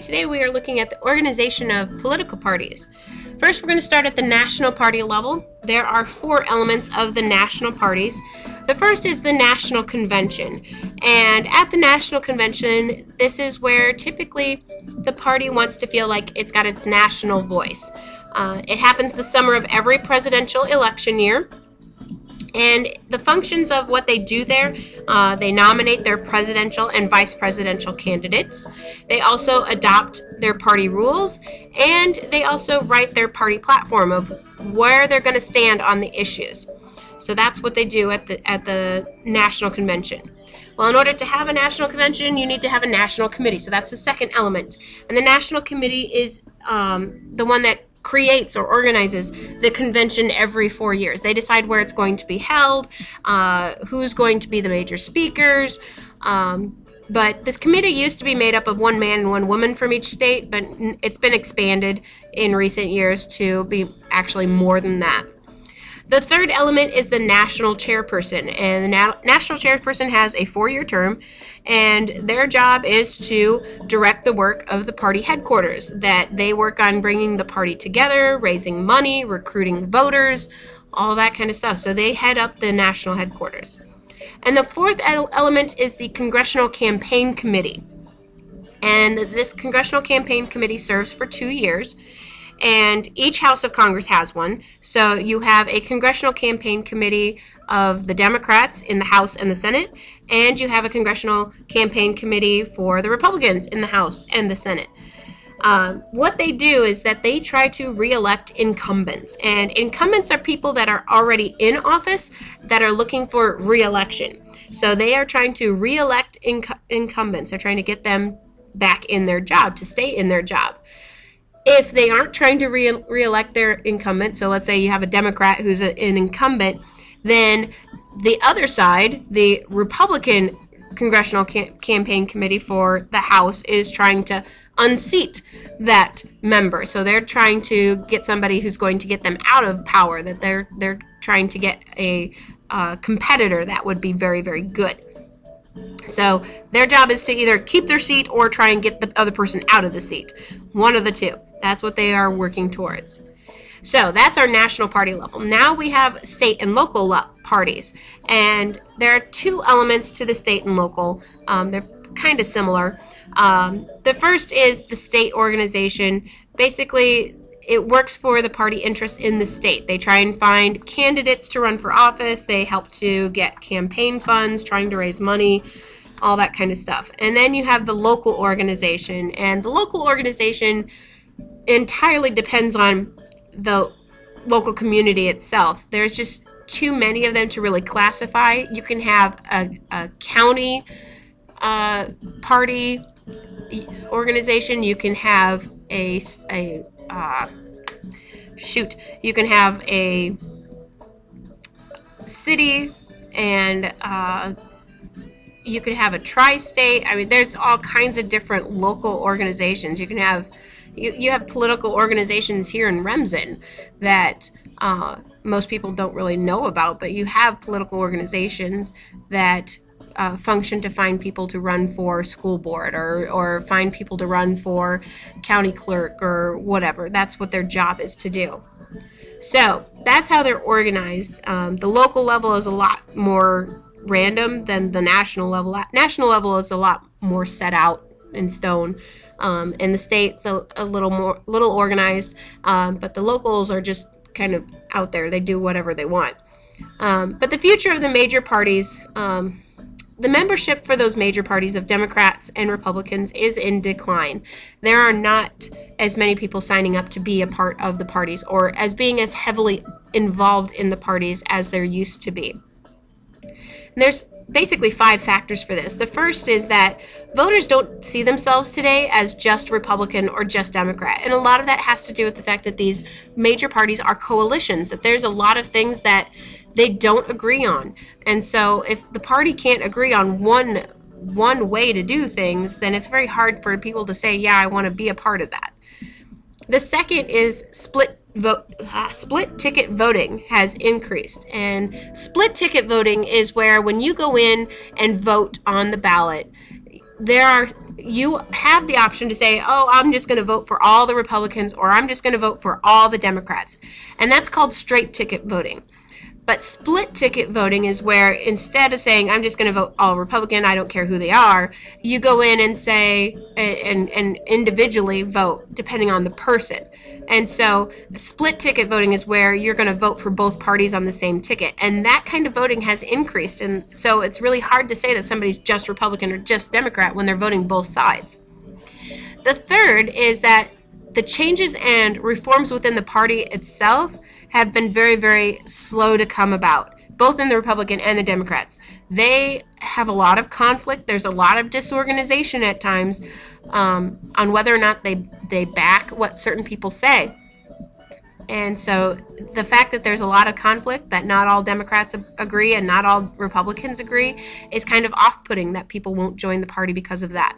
today we are looking at the organization of political parties. First, we're going to start at the national party level. There are 4 elements of the national parties. The first is the National Convention. And at the National Convention, this is where typically the party wants to feel like it's got its national voice. It happens the summer of every presidential election year. And the functions of what they do there, they nominate their presidential and vice presidential candidates. They also adopt their party rules, and they also write their party platform of where they're going to stand on the issues. So that's what they do at the National Convention. Well, in order to have a national convention, you need to have a national committee. So that's the second element. And the national committee is the one that creates or organizes the convention every 4 years. They decide where it's going to be held, who's going to be the major speakers. But this committee used to be made up of 1 man and 1 woman from each state, but it's been expanded in recent years to be actually more than that. The third element is the national chairperson, and the national chairperson has a 4-year term, and their job is to direct the work of the party headquarters, that they work on bringing the party together, raising money, recruiting voters, all that kind of stuff. So they head up the national headquarters. And the fourth element is the Congressional Campaign Committee. And this Congressional Campaign Committee serves for 2 years. And each House of Congress has one. So you have a Congressional Campaign Committee of the Democrats in the House and the Senate, and you have a Congressional Campaign Committee for the Republicans in the House and the Senate. What they do is that they try to re-elect incumbents, and incumbents are people that are already in office that are looking for re-election. So they are trying to re-elect incumbents. They're trying to get them back in their job, to stay in their job. If they aren't trying to re-elect their incumbent, so let's say you have a Democrat who's an incumbent, then the other side, the Republican Congressional Campaign Committee for the House, is trying to unseat that member. So they're trying to get somebody who's going to get them out of power, that they're trying to get a competitor that would be very, very good. So their job is to either keep their seat or try and get the other person out of the seat. One of the two. That's what they are working towards. So that's our national party level. Now we have state and local parties. And there are 2 elements to the state and local. They're kind of similar. The first is the state organization. Basically, it works for the party interests in the state. They try and find candidates to run for office. They help to get campaign funds, trying to raise money, all that kind of stuff. And then you have the local organization. And the local organization entirely depends on the local community itself. There's just too many of them to really classify. You can have a county party organization. You can have you can have a city, and you could have a tri-state. I mean, there's all kinds of different local organizations. You can have you have political organizations here in Remsen that most people don't really know about, but you have political organizations that function to find people to run for school board or find people to run for county clerk or whatever. That's what their job is to do. So that's how they're organized. The local level is a lot more random than the national level. National level is a lot more set out in stone. And the state's a little organized, but the locals are just kind of out there. They do whatever they want. But the future of the major parties, the membership for those major parties of Democrats and Republicans is in decline. There are not as many people signing up to be a part of the parties or as being as heavily involved in the parties as there used to be. And there's basically 5 factors for this. The first is that voters don't see themselves today as just Republican or just Democrat. And a lot of that has to do with the fact that these major parties are coalitions, that there's a lot of things that they don't agree on. And so if the party can't agree on one way to do things, then it's very hard for people to say, yeah, I want to be a part of that. The second is split ticket voting has increased. And split ticket voting is where when you go in and vote on the ballot, you have the option to say, oh, I'm just going to vote for all the Republicans, or I'm just going to vote for all the Democrats. And that's called straight ticket voting. But split ticket voting is where, instead of saying, I'm just going to vote all Republican, I don't care who they are, you go in and say, and individually vote depending on the person. And so split ticket voting is where you're going to vote for both parties on the same ticket. And that kind of voting has increased. And so it's really hard to say that somebody's just Republican or just Democrat when they're voting both sides. The third is that the changes and reforms within the party itself have been very, very slow to come about, both in the Republican and the Democrats. They have a lot of conflict. There's a lot of disorganization at times on whether or not they back what certain people say. And so the fact that there's a lot of conflict, that not all Democrats agree and not all Republicans agree, is kind of off-putting, that people won't join the party because of that.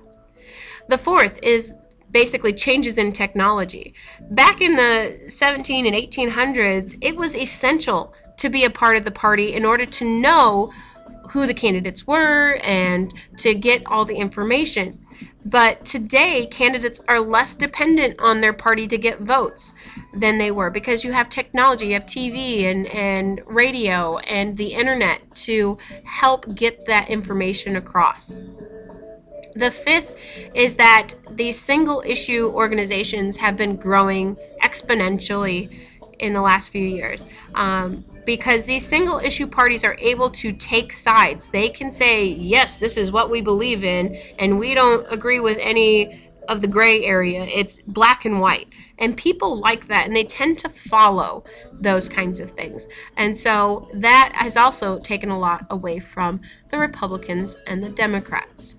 The fourth is basically changes in technology. Back in the 17 and 1800s, it was essential to be a part of the party in order to know who the candidates were and to get all the information. But today, candidates are less dependent on their party to get votes than they were, because you have technology, you have TV and radio and the internet to help get that information across. The fifth is that these single issue organizations have been growing exponentially in the last few years, because these single issue parties are able to take sides. They can say, yes, this is what we believe in, and we don't agree with any of the gray area. It's black and white. And people like that, and they tend to follow those kinds of things. And so that has also taken a lot away from the Republicans and the Democrats.